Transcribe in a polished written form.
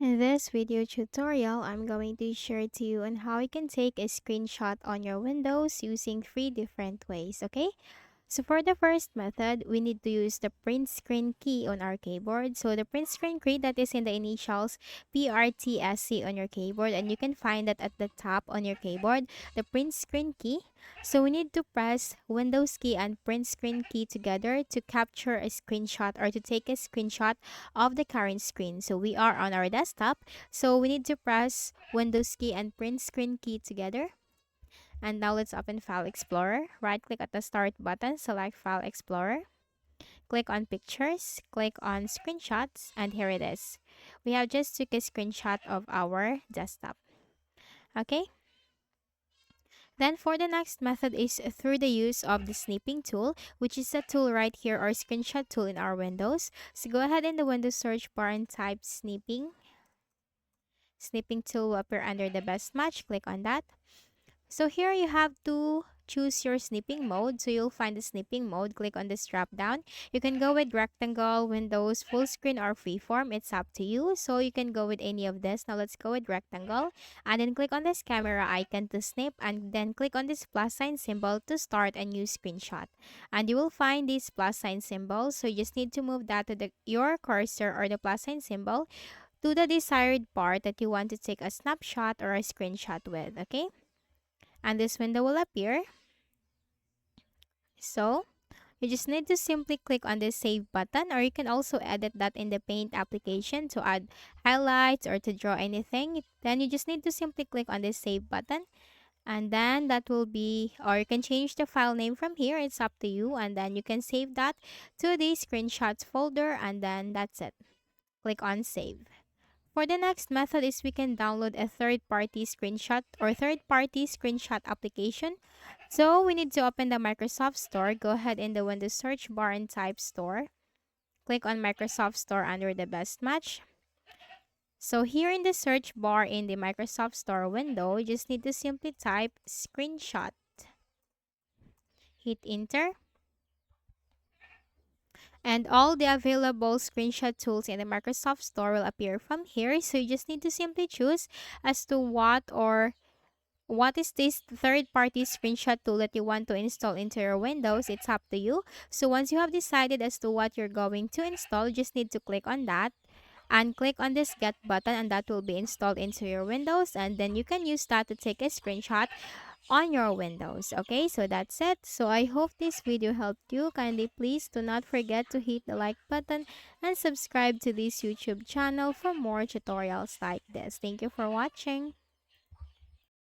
In this video tutorial, I'm going to share to you on how you can take a screenshot on your Windows using three different ways, okay? So for the first method, we need to use the print screen key on our keyboard. So the print screen key that is in the initials PRTSC on your keyboard, and you can find that at the top on your keyboard, the print screen key. So we need to press Windows key and print screen key together to capture a screenshot or to take a screenshot of the current screen. So we are on our desktop. So we need to press Windows key and print screen key together. And now let's open File Explorer. Right click at the Start button, select File Explorer. Click on Pictures, click on Screenshots, and here it is. We have just took a screenshot of our desktop. Okay? Then for the next method is through the use of the Snipping Tool, which is a tool right here or screenshot tool in our Windows. So go ahead in the Windows search bar and type Snipping. Snipping Tool will appear under the best match. Click on that. So here you have to choose your snipping mode. So you'll find the snipping mode. Click on this drop down. You can go with rectangle, Windows, full screen, or freeform. It's up to you. So you can go with any of this. Now let's go with rectangle. And then click on this camera icon to snip. And then click on this plus sign symbol to start a new screenshot. And you will find this plus sign symbol. So you just need to move that to your cursor or the plus sign symbol to the desired part that you want to take a snapshot or a screenshot with. Okay? And this window will appear. So you just need to simply click on the save button, or you can also edit that in the paint application to add highlights or to draw anything. Then you just need to simply click on the save button, and then that will be, or you can change the file name from here. It's up to you. And then you can save that to the screenshots folder, and then that's it. Click on save. For the next method is we can download a third-party screenshot or third-party screenshot application. So we need to open the Microsoft Store. Go ahead in the Windows search bar and type Store. Click on Microsoft Store under the best match. So here in the search bar in the Microsoft Store window, you just need to simply type screenshot. Hit enter. And all the available screenshot tools in the Microsoft Store will appear from here. So you just need to simply choose as to what is this third-party screenshot tool that you want to install into your Windows. It's up to you. So once you have decided as to what you're going to install, you just need to click on that and click on this get button, and that will be installed into your Windows, and then you can use that to take a screenshot on your Windows. Okay, so that's it. So I hope this video helped you. Kindly please do not forget to hit the like button and subscribe to this YouTube channel for more tutorials like this. Thank you for watching.